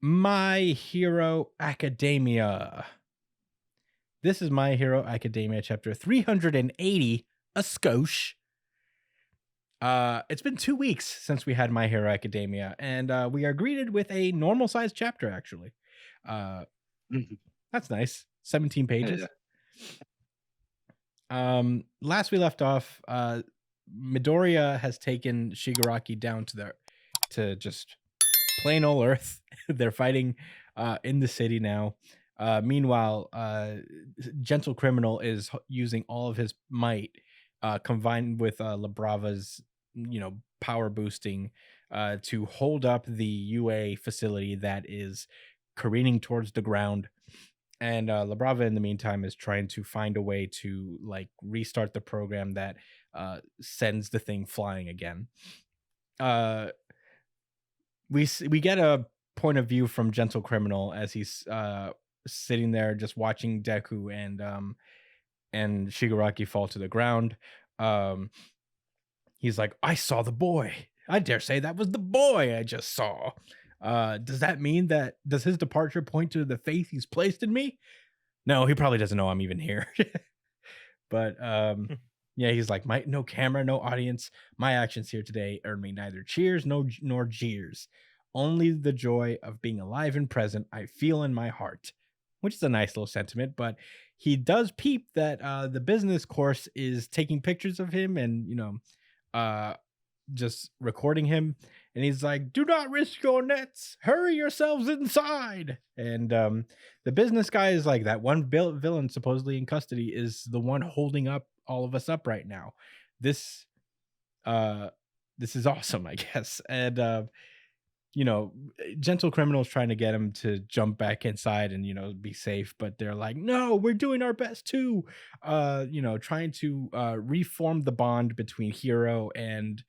My Hero Academia. This is My Hero Academia chapter 380, a skosh. It's been 2 weeks since we had My Hero Academia, and we are greeted with a normal sized chapter, actually. Uh, Mhm. that's nice. 17 Yeah. pages. Last we left off, Midoriya has taken Shigaraki down to just plain old Earth. They're fighting in the city now. Meanwhile, Gentle Criminal is using all of his might, combined with Labrava's, power boosting, to hold up the UA facility that is careening towards the ground. And Labrava, in the meantime, is trying to find a way to like restart the program that sends the thing flying again. Uh, we get a point of view from Gentle Criminal as he's sitting there just watching Deku and Shigaraki fall to the ground. Um, he's like, "I saw the boy. I dare say that was the boy I just saw." Does that mean that does his departure point to the faith he's placed in me? No, he probably doesn't know I'm even here. But yeah, he's like, "My no camera, no audience. My actions here today earn me neither cheers nor jeers. Only the joy of being alive and present I feel in my heart," which is a nice little sentiment. But he does peep that the business course is taking pictures of him and uh, just recording him. And he's like, "Do not risk your nets. Hurry yourselves inside." And the business guy is like, "That one villain supposedly in custody is the one holding up all of us up right now. This uh this is awesome, I guess." And you know, Gentle Criminal's trying to get him to jump back inside and be safe, but they're like, "No, we're doing our best too." Trying to reform the bond between Hero and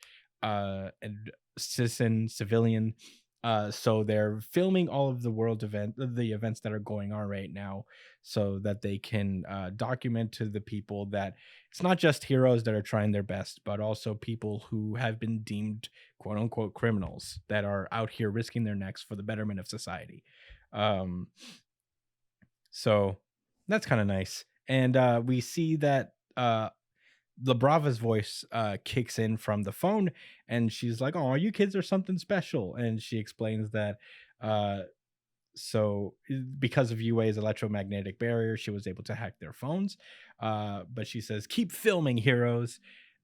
civilian. So they're filming all of the events that are going on right now, so that they can document to the people that it's not just heroes that are trying their best, but also people who have been deemed quote unquote criminals that are out here risking their necks for the betterment of society. Um, so that's kind of nice. And we see that Labrava's voice kicks in from the phone, and she's like, "Oh, you kids are something special." And she explains that uh, because of UA's electromagnetic barrier, she was able to hack their phones. But she says, "Keep filming, heroes."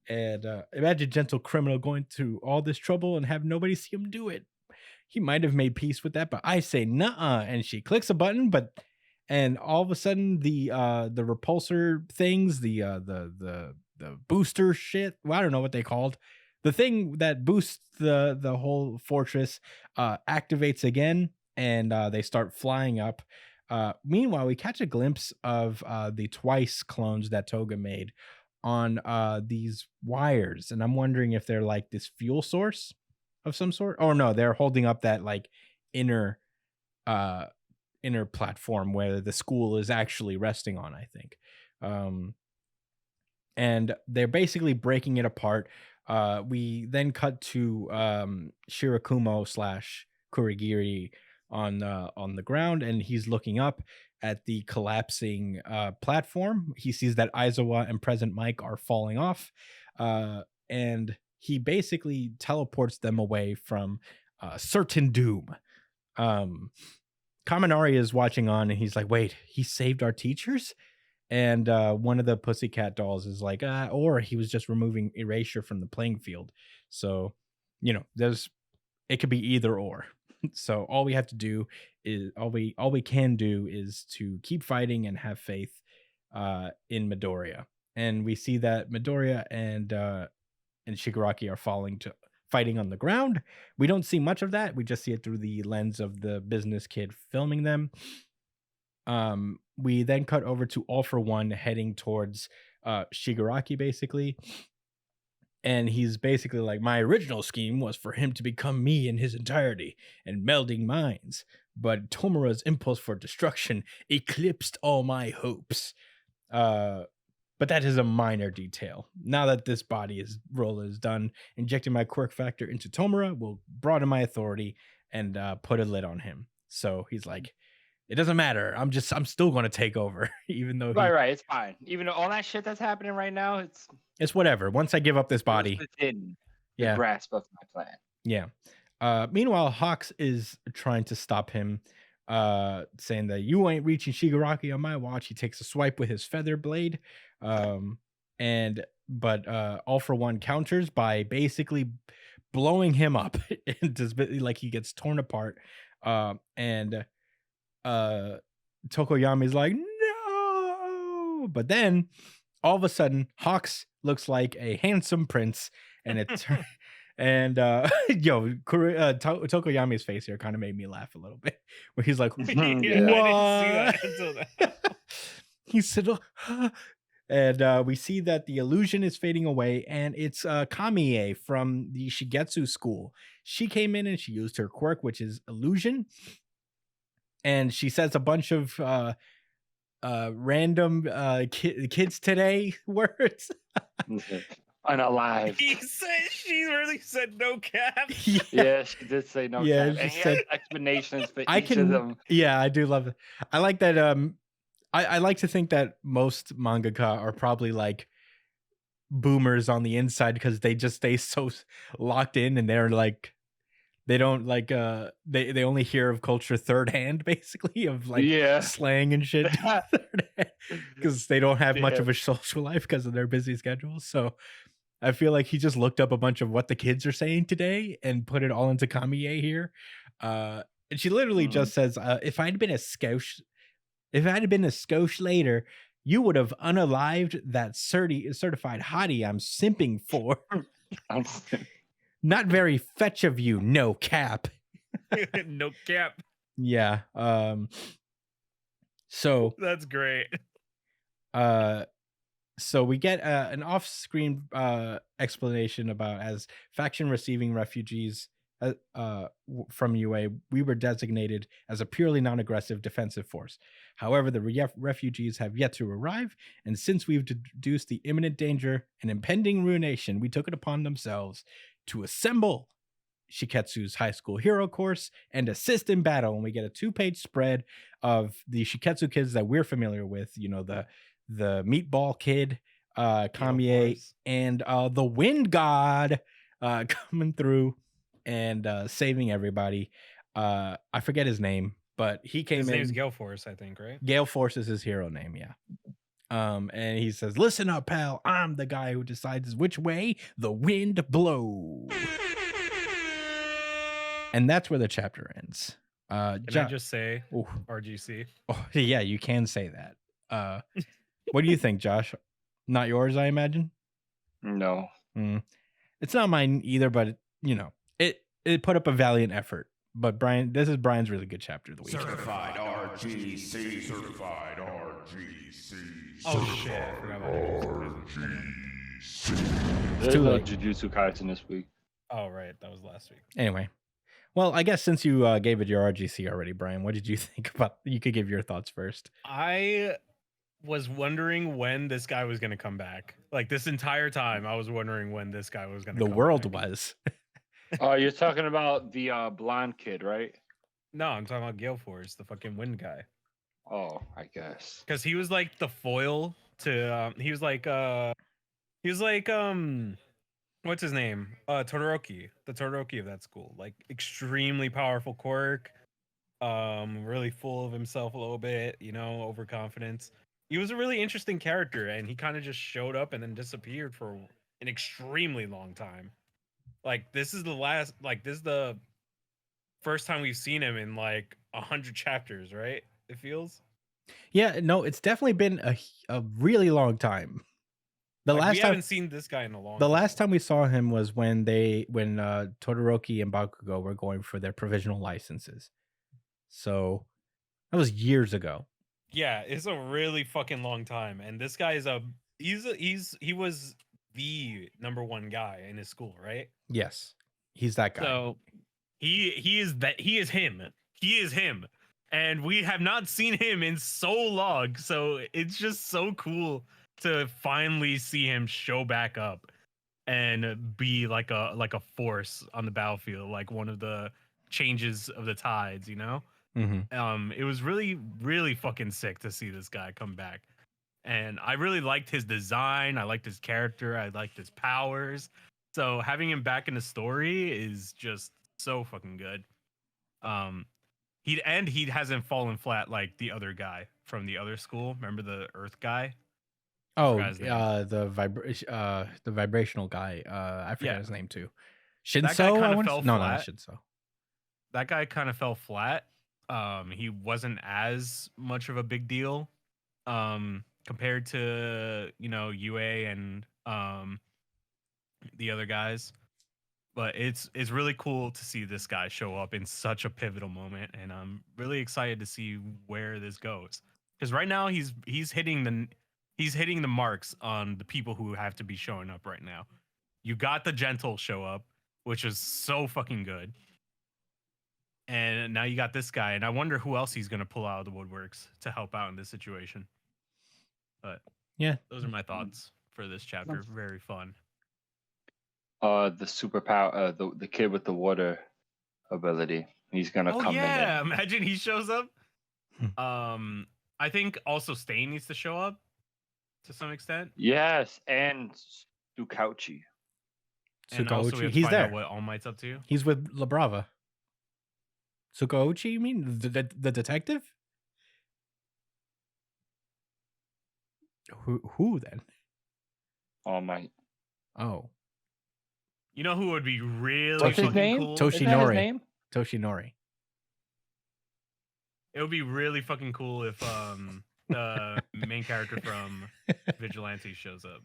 And imagine Gentle Criminal going through all this trouble and have nobody see him do it. He might have made peace with that, but I say nuh-uh. And she clicks a button, and all of a sudden the repulsor things, the booster shit, well, I don't know what they called. The thing that boosts the whole fortress activates again, and they start flying up. Meanwhile, we catch a glimpse of the twice clones that Toga made on these wires, and I'm wondering if they're like this fuel source of some sort. Oh no, they're holding up that like inner uh inner platform where the school is actually resting on, I think. Um and they're basically breaking it apart. We then cut to Shirakumo slash Kurigiri on the ground, and he's looking up at the collapsing platform. He sees that Aizawa and Present Mike are falling off, and he basically teleports them away from certain doom. Um, Kaminari is watching on, and he's like, "Wait, he saved our teachers?" And one of the pussycat dolls is like, or he was just removing erasure from the playing field. So, there's it could be either or. So all we can do is to keep fighting and have faith in Midoriya. And we see that Midoriya and Shigaraki are fighting on the ground. We don't see much of that. We just see it through the lens of the business kid filming them. We then cut over to All for One heading towards Shigaraki, basically. And he's basically like, "My original scheme was for him to become me in his entirety and melding minds. But Tomura's impulse for destruction eclipsed all my hopes." Uh, but that is a minor detail. Now that this role is done, injecting my quirk factor into Tomura will broaden my authority and put a lid on him. So he's like, it doesn't matter. I'm still going to take over, even though Right. It's fine. Even though all that shit that's happening right now, it's whatever. Once I give up this still body, within the yeah, grasp of my plan. yeah. Meanwhile, Hawks is trying to stop him, saying that you ain't reaching Shigaraki on my watch. He takes a swipe with his feather blade, um, but All for One counters by basically blowing him up, and just like he gets torn apart. And Tokoyami's like, no, but then all of a sudden, Hawks looks like a handsome prince, and it and Tokoyami's face here kind of made me laugh a little bit, where he's like, Yeah, "What?" I didn't see that until now. He said, and we see that the illusion is fading away, and it's Kamiye from the Shigetsu school. She came in and she used her quirk, which is illusion, and she says a bunch of random kids today words. Unalive. She really said no cap. Yeah, she did say no Yeah, cap. she And he said- had explanations for I each of them. Yeah, I do love it. I like that. I like to think that most mangaka are probably like boomers on the inside because they just stay so locked in, and they're like, they don't like they only hear of culture third hand, basically, of like Yeah. slang and shit, because they don't have much Yeah. of a social life because of their busy schedules. So I feel like he just looked up a bunch of what the kids are saying today and put it all into Kamiye here. And she literally just says, if I'd been a Scosh later, you would have unalived that certified hottie I'm simping for. Not very fetch of you, no cap. No cap. Yeah. So That's great. So we get an off-screen explanation about, as faction receiving refugees from UA, we were designated as a purely non-aggressive defensive force. However, the refugees have yet to arrive, and since we've deduced the imminent danger and impending ruination, we took it upon themselves to assemble Shiketsu's high school hero course and assist in battle. And we get a 2-page spread of the Shiketsu kids that we're familiar with, the meatball kid, Kamiye, and the wind god coming through and saving everybody. I forget his name, but he came in. His name's Gale Force, I think, right? Gale Force is his hero name, yeah. And he says, listen up, pal. I'm the guy who decides which way the wind blows. And that's where the chapter ends. Can I just say RGC? Oh, yeah, you can say that. What do you think, Josh? Not yours, I imagine? No. It's not mine either, but it put up a valiant effort. But Brian, this is Brian's really good chapter of the week. Certified RGC. Certified RGC. Oh shit! I forgot about There's too no late. Jujutsu Kaisen this week. Oh right, that was last week. Anyway, well, I guess since you gave it your RGC already, Brian, what did you think about? You could give your thoughts first. I was wondering when this guy was going to come back. Like this entire time, I was wondering when this guy was going to. The world was. Oh, you're talking about the blonde kid, right? No, I'm talking about Gale Force, the fucking wind guy. Oh, I guess. Because he was like the foil to. He was like what's his name? Todoroki, the Todoroki of that school. Like extremely powerful quirk. Really full of himself a little bit. Overconfidence. He was a really interesting character, and he kind of just showed up and then disappeared for an extremely long time. Like this is the first time we've seen him in like 100 chapters, right? It feels. Yeah, no, it's definitely been a really long time. We haven't seen this guy in a long time. The last time we saw him was when Todoroki and Bakugo were going for their provisional licenses. So that was years ago. Yeah, it's a really fucking long time, and this guy is he was the number one guy in his school, right? Yes, he's that guy. So he is him, and we have not seen him in so long. So it's just so cool to finally see him show back up and be like a force on the battlefield, like one of the changes of the tides, It was really, really fucking sick to see this guy come back. And I really liked his design. I liked his character. I liked his powers. So having him back in the story is just so fucking good. He hasn't fallen flat like the other guy from the other school. Remember the Earth guy? Oh, forgot his name. the vibrational guy. I forget Yeah. his name too. That guy Shinso. I kinda want fell to. No, not flat. Shinso. That guy kind of fell flat. He wasn't as much of a big deal compared to UA and the other guys. But it's really cool to see this guy show up in such a pivotal moment, and I'm really excited to see where this goes. Because right now he's hitting the marks on the people who have to be showing up right now. You got the gentle show up, which is so fucking good. And now you got this guy, and I wonder who else he's gonna pull out of the woodworks to help out in this situation. But Yeah, those are my thoughts for this chapter. Very fun. The superpower, the kid with the water ability. He's gonna Oh come yeah, in. imagine he shows up. I think also Stain needs to show up to some extent. Yes, and Sukauchi. And also we have to He's find there. out what All Might's up to. He's with La Brava. Sukauchi, you mean the detective? Who then? All Might. Oh, You know who would be really What's his fucking name? cool? Isn't that his Toshinori. name? Toshinori. It would be really fucking cool if the main character from Vigilante shows up.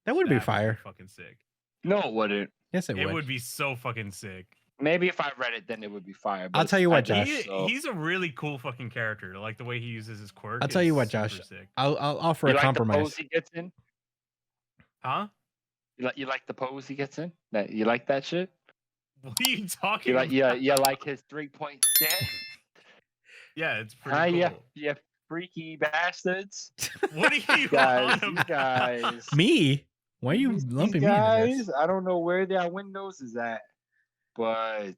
That would be That fire. fucking sick. No, it wouldn't. Yes, it It would. would be so fucking sick. Maybe if I read it, then it would be fire. I'll tell you what, Josh. He's a really cool fucking character. Like the way he uses his quirk. I'll tell you is what, super Josh. Sick. I'll offer You a like compromise. the pose he gets in? Huh? You like the pose he gets in? That you like that shit? What are you talking You like about? you like his 3-point stance? Yeah, it's pretty Huh? cool. Yeah, freaky bastards. What are you guys, on these about? guys. Me? Why are you These lumping me into guys, this? I don't know where their windows is at, but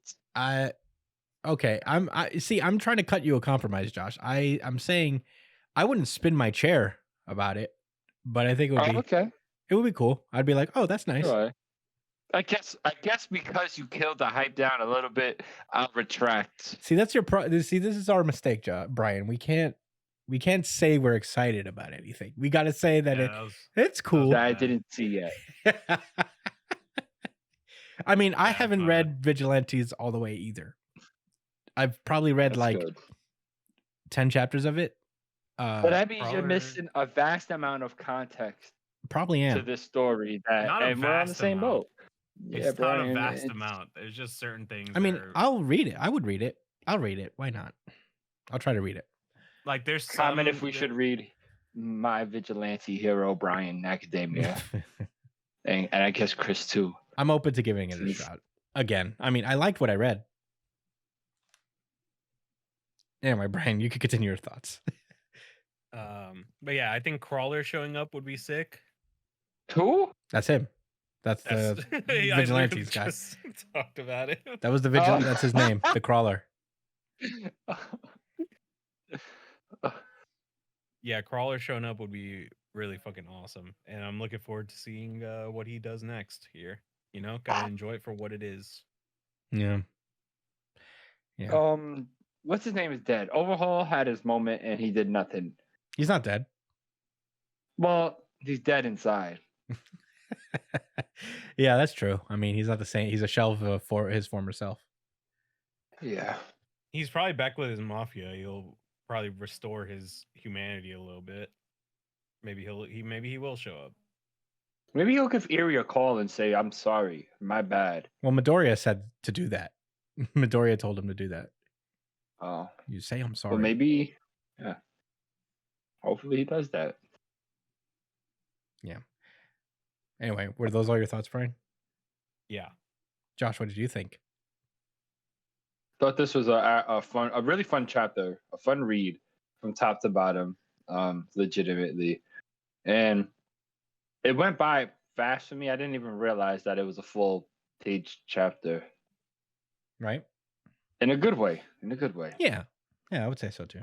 Okay. I'm trying to cut you a compromise, Josh. I'm saying I wouldn't spin my chair about it, but I think it would be okay. it would be cool. I'd be like, oh, that's nice. All right. I guess because you killed the hype down a little bit, I'll retract. See, that's your See, this is our mistake, Brian. We can't say we're excited about anything. We got to say that it's cool. That I didn't see yet. I mean, I Yeah, haven't but- read Vigilantes all the way either. I've probably read That's like good. 10 chapters of it. But that means you're Probably- missing a vast amount of context Probably am. to this story. That Not a and we're on the vast same amount. boat. It's not a Brian, vast it's- amount. There's just certain things. I mean, that are- I'll read it. I would read it. I'll read it. Why not? I'll try to read it. like there's Comment some if we that- should read My Vigilante Hero, Brian Academia, and I guess Chris too. I'm open to giving it a Please. shot. Again, I mean, I liked what I read. Anyway, Brian, you could continue your thoughts. But yeah, I think Crawler showing up would be sick. Who? That's him. That's That's, the I literally Vigilantes guy. just talked about it. That was the Vigilante. Oh. That's his name, the Crawler. Yeah, Crawler showing up would be really fucking awesome, and I'm looking forward to seeing what he does next here. You know, gotta enjoy it for what it is. Yeah. Yeah. What's his name is dead. Overhaul had his moment and he did nothing. He's not dead. Well, he's dead inside. Yeah, that's true. I mean, he's not the same. He's a shell of for his former self. Yeah. He's probably back with his mafia. He'll probably restore his humanity a little bit. Maybe he will show up. Maybe he'll give Erie a call and say, "I'm sorry, my bad." Well, Midoriya said to do that. Midoriya told him to do that. Oh, You say I'm sorry. well, maybe. Yeah. Hopefully, he does that. Anyway, were those all your thoughts, Brian? Yeah. Josh, what did you think? Thought this was a really fun chapter, a fun read from top to bottom, legitimately, and it went by fast for me. I didn't even realize that it was a full page chapter Right? in a good way. In a good way. Yeah. Yeah, I would say so too.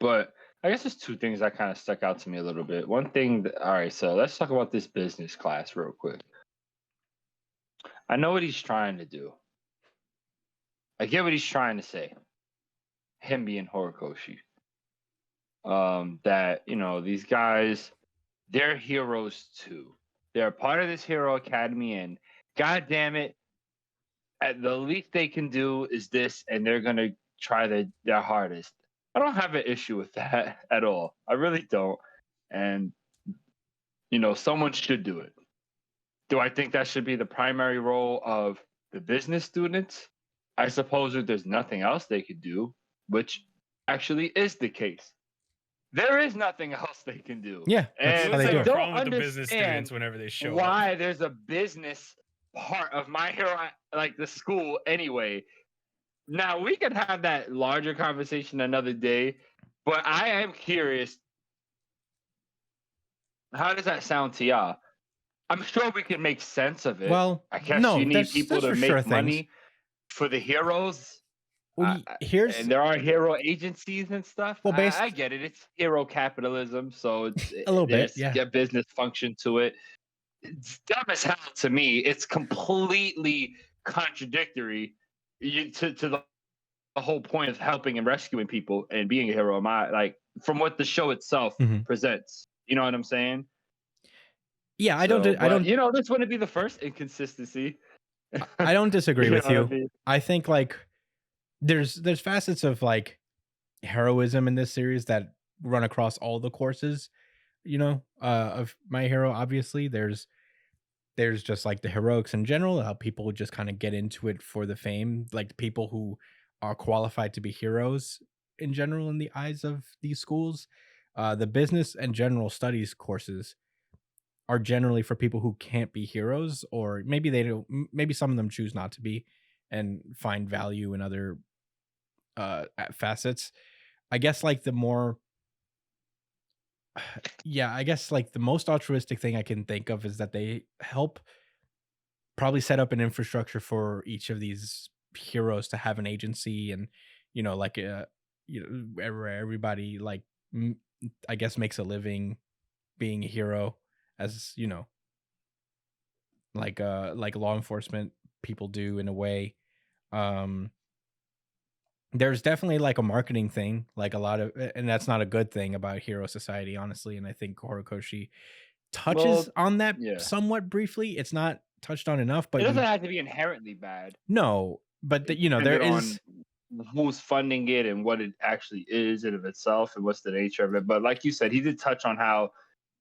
But I guess there's two things that kind of stuck out to me a little bit. One thing, all right, so let's talk about this business class real quick. I know what he's trying to do. I get what he's trying to say. Him being Horikoshi. That, these guys, they're heroes too. They're part of this hero academy, and god damn it, the least they can do is this, and they're gonna try their hardest. I don't have an issue with that at all. I really don't. And someone should do it. Do I think that should be the primary role of the business students? I suppose that there's nothing else they could do, which actually is the case. There is nothing else they can do. Yeah, that's and how they I do have it. a don't problem with the business understand students whenever they show why up. there's a business part of My Hero, like the school anyway. Now, we could have that larger conversation another day, but I am curious. How does that sound to y'all? I'm sure we can make sense of it. Well, I guess no, you need there's people to for make sure things. money for the heroes. Well, here's And there are hero agencies and stuff. Well, based I get it. It's hero capitalism, so it's a little bit, there's yeah. a business function to it. It's dumb as hell to me. It's completely contradictory to the whole point of helping and rescuing people and being a hero. From what the show itself Mhm. presents. You know what I'm saying? Yeah, I So, don't. I but, don't. this wouldn't be the first inconsistency. I don't disagree You with know you. what I mean? I think like there's facets of like heroism in this series that run across all the courses. Of My Hero. Obviously, there's just like the heroics in general, how people just kind of get into it for the fame, like the people who are qualified to be heroes in general in the eyes of these schools. The business and general studies courses are generally for people who can't be heroes, or maybe they don't. Maybe some of them choose not to be, and find value in other facets. I guess like the more yeah, I guess like the most altruistic thing I can think of is that they help probably set up an infrastructure for each of these heroes to have an agency, and like where everybody like I guess makes a living being a hero, as like law enforcement people do in a way. um there's definitely like a marketing thing, like a lot of, and that's not a good thing about hero society, honestly, and I think Horikoshi touches Well, on that yeah. somewhat briefly. It's not touched on enough, It but doesn't have to be inherently bad. no, but there Depending is on who's funding it and what it actually is in of itself and what's the nature of it. But like you said, he did touch on how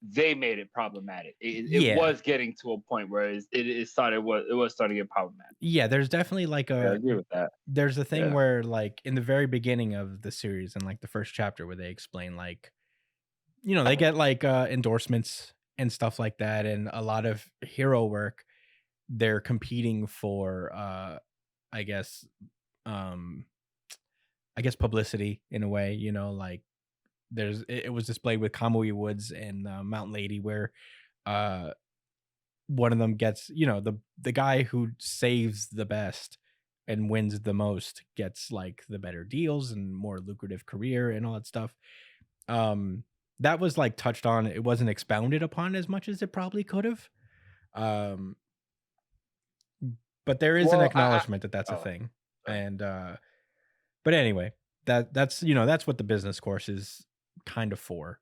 they made it problematic. It Yeah. was getting to a point where it was starting to get problematic. Yeah, there's definitely like I agree with that. there's a thing Yeah. where like in the very beginning of the series, in like the first chapter, where they explain like they get like endorsements and stuff like that, and a lot of hero work, they're competing for I guess publicity in a way, like it was displayed with Kamui Woods and Mountain Lady, where one of them gets, the guy who saves the best and wins the most gets like the better deals and more lucrative career and all that stuff. That was like touched on. It wasn't expounded upon as much as it probably could have. But there is an acknowledgement that that's a thing. And but anyway, that's that's what the business course is kind of for.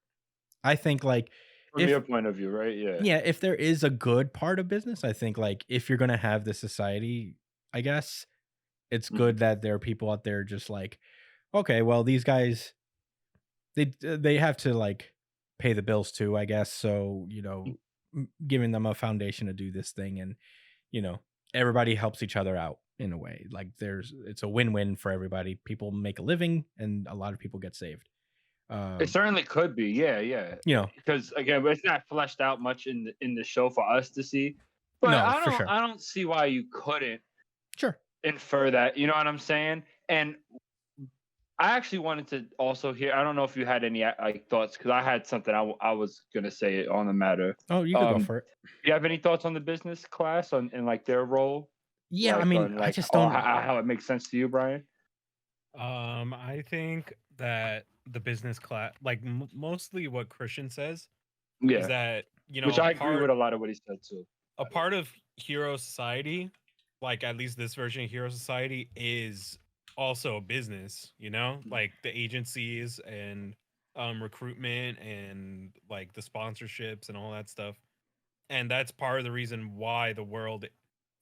I think like From your point of view, right? Yeah. Yeah, if there is a good part of business, I think like if you're gonna have this society, I guess it's good that there are people out there just like, okay, well these guys, they have to like pay the bills too, I guess. So giving them a foundation to do this thing, and everybody helps each other out in a way. Like it's a win-win for everybody. People make a living, and a lot of people get saved. It certainly could be, yeah. Because again, it's not fleshed out much in the show for us to see. But No, I for don't sure. I don't see why you couldn't Sure. infer that. You know what I'm saying? And I actually wanted to also hear. I don't know if you had any like thoughts, because I had something I was gonna say on the matter. Oh, you can go for it. Do you have any thoughts on the business class and like their role? Yeah, Like, I mean, on, like, I just don't. how it makes sense to you, Brian? I think that the business class, like mostly what Christian says, is Yeah, that which I agree with a lot of what he said too. a part of Hero Society, like at least this version of Hero Society, is also a business. Like the agencies and recruitment and like the sponsorships and all that stuff. And that's part of the reason why the world,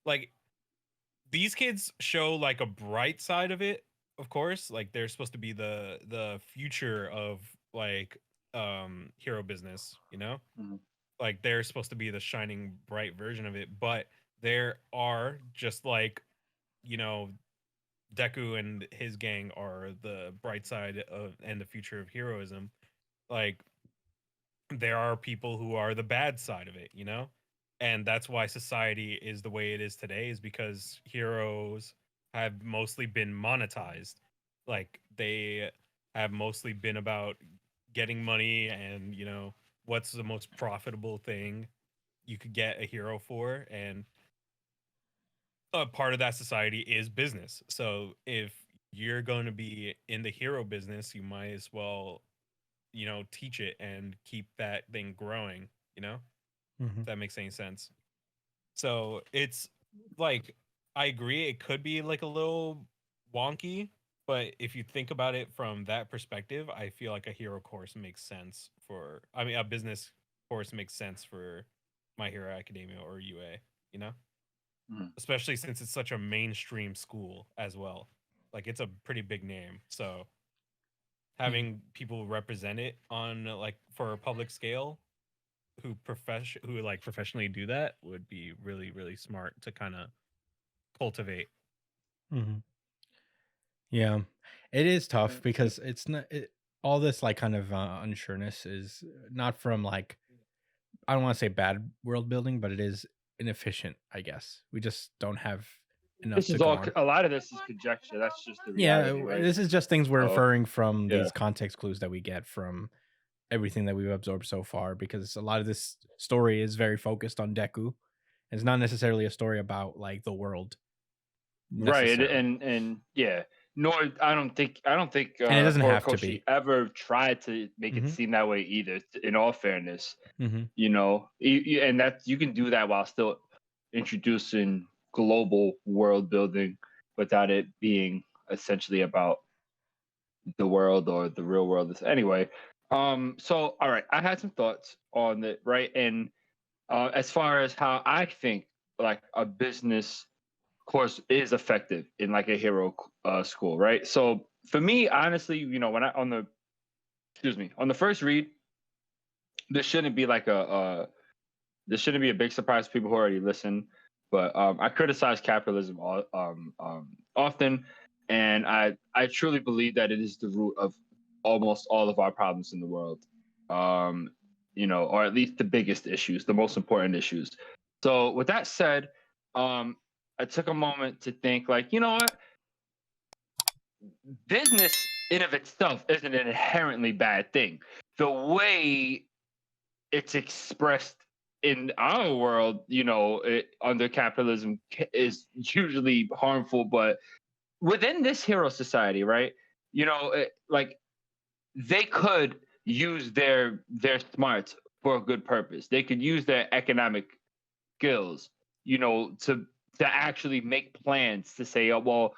like these kids show like a bright side of it, of course. Like they're supposed to be the future of like hero business. Mhm. Like they're supposed to be the shining bright version of it, but there are, just like, you know Deku and his gang are the bright side of and the future of heroism. Like there are people who are the bad side of it. And that's why society is the way it is today, is because heroes have mostly been monetized. Like they have mostly been about getting money, and what's the most profitable thing you could get a hero for. And a part of that society is business. So if you're going to be in the hero business, you might as well teach it and keep that thing growing. Mhm. If that makes any sense. So it's like, I agree, it could be like a little wonky, but if you think about it from that perspective, I feel like a hero course makes sense for, I mean, a business course makes sense for My Hero Academia or UA, you know? Mhm. Especially since it's such a mainstream school as well. Like it's a pretty big name. So Mm. having people represent it on like for a public scale who like professionally do that would be really, really smart to kind of cultivate. Mhm. Yeah, it is tough because it's not all this like kind of unsureness is not from like, I don't want to say bad world building, but it is inefficient. I guess we just don't have enough This to is go all. on. A lot of this is conjecture. That's just the Yeah, reality, right? this is just things we're So inferring from yeah, these context clues that we get from everything that we've absorbed so far. Because a lot of this story is very focused on Deku. It's not necessarily a story about like the world right. necessarily, And yeah. Nor I don't think and it doesn't have to Horikoshi be. ever tried to make it Hmm. seem that way either. In all fairness, Hmm. and that you can do that while still introducing global world building without it being essentially about the world or the real world. Anyway, so all right, I had some thoughts on it, right? And as far as how I think like a business course is effective in like a hero school, right? So for me, honestly, when I on the excuse me on the first read, this shouldn't be like this shouldn't be a big surprise to people who already listen. But I criticize capitalism often, and I truly believe that it is the root of almost all of our problems in the world. Um, or at least the biggest issues, the most important issues. So with that said, um, I took a moment to think, like, you know what, business in of itself isn't an inherently bad thing. The way it's expressed in our world, under capitalism is usually harmful. But within this hero society, right? Like they could use their smarts for a good purpose. They could use their economic skills, to actually make plans to say, oh well,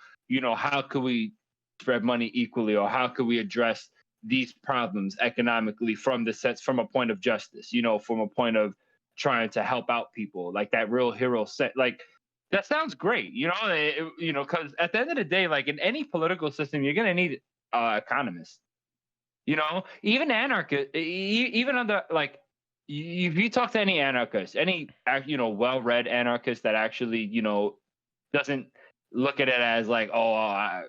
how could we spread money equally, or how could we address these problems economically from a point of justice, from a point of trying to help out people, like that real hero set. Like that sounds great, because at the end of the day, like in any political system, you're gonna need economists. Even anarchist, even under like, if you talk to any anarchist, any well-read anarchist that actually doesn't look at it as like, oh,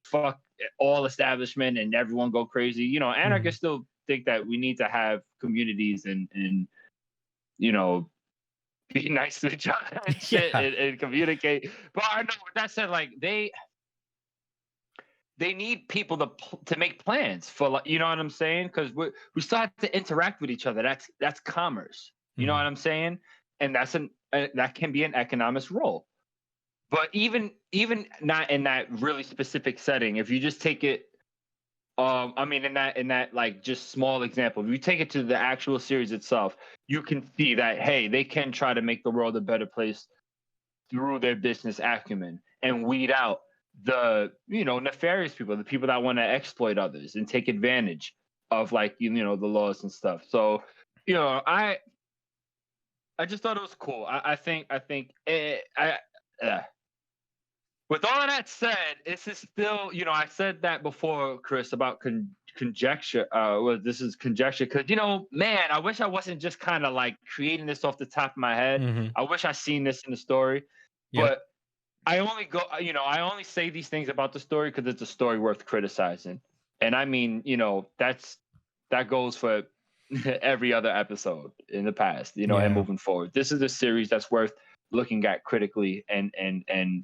fuck all establishment and everyone go crazy. Hmm. Anarchists still think that we need to have communities and you know be nice to each other and shit, Yeah. and communicate. But I know with that said, like they need people to make plans for, like, you know what I'm saying? Because we still have to interact with each other. That's commerce. You know what Hmm. I'm saying? And that can be an economist role. But even not in that really specific setting, if you just take it, I mean, in that like just small example, if you take it to the actual series itself, you can see that hey, they can try to make the world a better place through their business acumen and weed out the nefarious people, the people that want to exploit others and take advantage of like the laws and stuff. So I just thought it was cool. I think with all of that said, this is still, I said that before, Chris, about conjecture. Well, this is conjecture because, man, I wish I wasn't just kind of like creating this off the top of my head. Mhm. I wish I seen this in the story, Yep. but I I only say these things about the story because it's a story worth criticizing. And I mean, that goes for every other episode in the past, Yeah. and moving forward. This is a series that's worth looking at critically and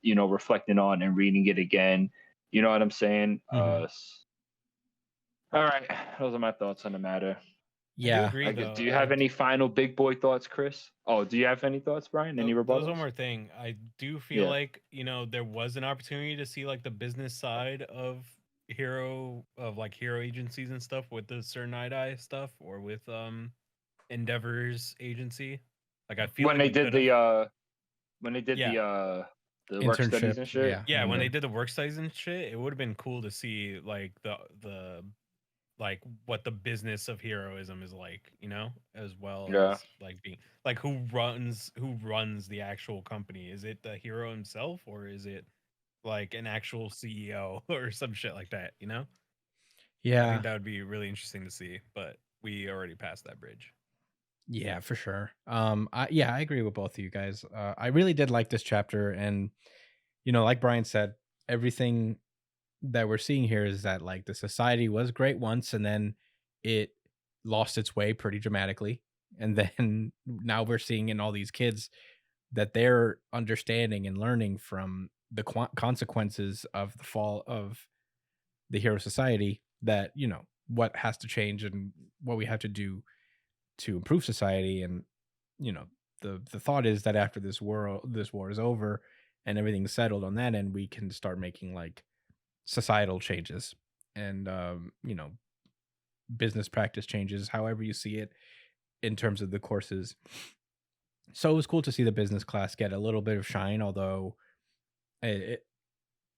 reflecting on and reading it again. You know what I'm saying? Mhm. All right, those are my thoughts on the matter. I do Yeah. agree, though. Do you have any final big boy thoughts, Chris? Oh, do you have any thoughts, Brian? Any There was rebuttals? one more thing. I do feel Yeah. like there was an opportunity to see like the business side of hero agencies and stuff with the Sir Night stuff or with Endeavor's agency. Like I feel When like they we did could've- the work studies Internship. and shit. yeah, when they did the work studies and shit, it would have been cool to see like the like what the business of heroism is like, as well Yeah. as like being like who runs the actual company. Is it the hero himself or is it like an actual CEO or some shit like that, I Yeah. think that would be really interesting to see, but we already passed that bridge. Yeah, for sure. I agree with both of you guys. I really did like this chapter, and like Brian said, everything that we're seeing here is that like the society was great once, and then it lost its way pretty dramatically, and then now we're seeing in all these kids that they're understanding and learning from the consequences of the fall of the hero society. That what has to change and what we have to do to improve society. And the thought is that after this war is over and everything's settled on that end, we can start making like societal changes and business practice changes, however you see it, in terms of the courses. So it was cool to see the business class get a little bit of shine, although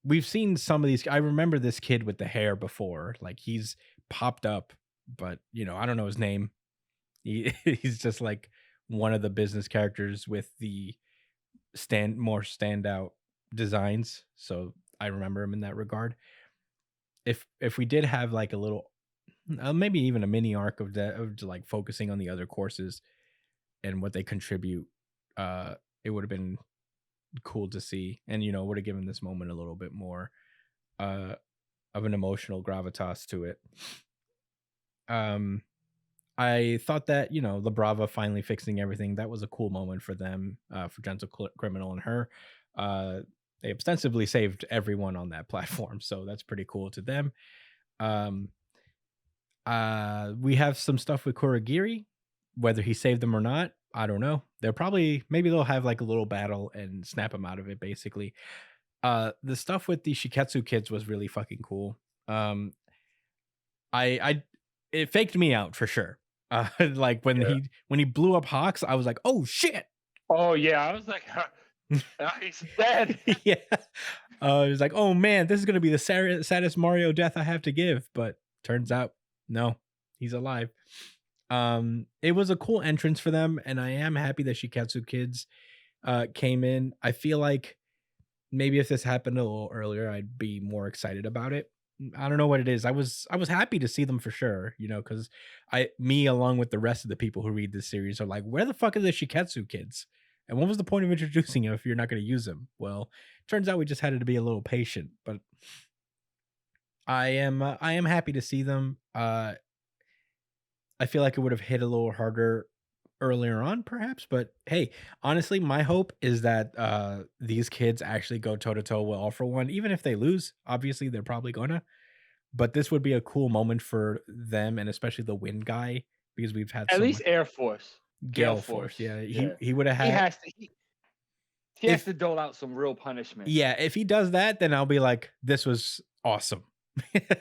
we've seen some of these. I remember this kid with the hair before, like he's popped up, but I don't know his name. He's just like one of the business characters with the more standout designs. So I remember him in that regard. If we did have like a little, maybe even a mini arc of that, of like focusing on the other courses and what they contribute, it would have been cool to see, and would have given this moment a little bit more of an emotional gravitas to it. I thought that La Brava finally fixing everything, that was a cool moment for them, for Gentle Criminal and her. They ostensibly saved everyone on that platform, so that's pretty cool to them. We have some stuff with Kurogiri, whether he saved them or not, I don't know. Maybe they'll have like a little battle and snap him out of it, basically. The stuff with the Shiketsu kids was really fucking cool. It faked me out for sure. Like when he blew up Hawks, I was like, oh shit. Oh yeah, I was like, he's dead. Yeah. It was like, oh man, this is gonna be the saddest Mario death I have to give, but turns out no, he's alive. It was a cool entrance for them, and I am happy that Shiketsu kids came in. I feel like maybe if this happened a little earlier, I'd be more excited about it. I don't know what it is. I was happy to see them for sure, because me along with the rest of the people who read this series are like, where the fuck are the Shiketsu kids? And what was the point of introducing him if you're not going to use them? Well, turns out we just had to be a little patient, but I am happy to see them. I feel like it would have hit a little harder earlier on, perhaps, but hey, honestly, my hope is that these kids actually go toe to toe with All For One, even if they lose. Obviously, they're probably gonna, but this would be a cool moment for them, and especially the Wind guy, because we've had At least Air Force, Gale Force. Yeah, he would have He had. has to. He has If- to dole out some real punishment. Yeah, if he does that, then I'll be like, this was awesome.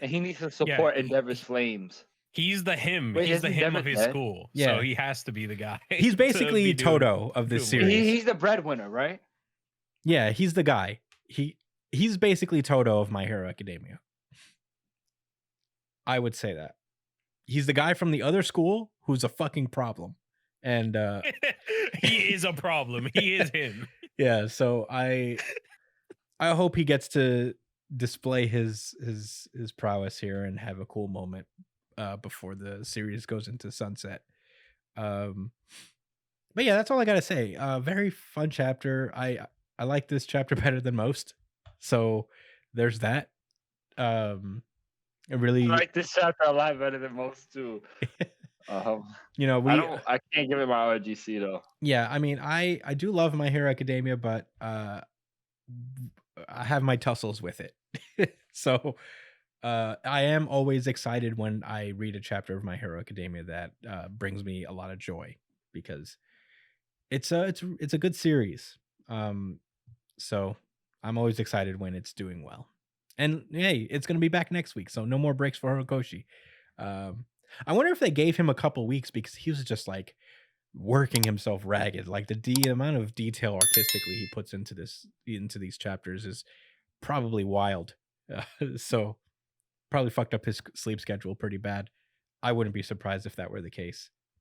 And he needs to support Endeavor's flames. He's the him. Wait, He's is the him Endeavor of his dead? school. Yeah. So he has to be the guy. He's to basically be doing- Toto of this doing series. He's the breadwinner, right? Yeah, he's the guy. He's basically Toto of My Hero Academia. I would say that. He's the guy from the other school who's a fucking problem. And he is a problem. He is him. yeah, so I hope he gets to display his prowess here and have a cool moment before the series goes into sunset. But yeah, that's all I gotta say. Very fun chapter. I like this chapter better than most. So there's that. It really, I like this chapter a lot better than most too. you know, I can't give it my RGC though. yeah, I mean, I do love My Hero Academia, but I have my tussles with it. So I am always excited when I read a chapter of My Hero Academia that brings me a lot of joy because it's a good series. So I'm always excited when it's doing well. And hey, it's going to be back next week, so no more breaks for Horikoshi. I wonder if they gave him a couple weeks because he was just like working himself ragged. Like the amount of detail artistically he puts into these chapters is probably wild. So probably fucked up his sleep schedule pretty bad. I wouldn't be surprised if that were the case.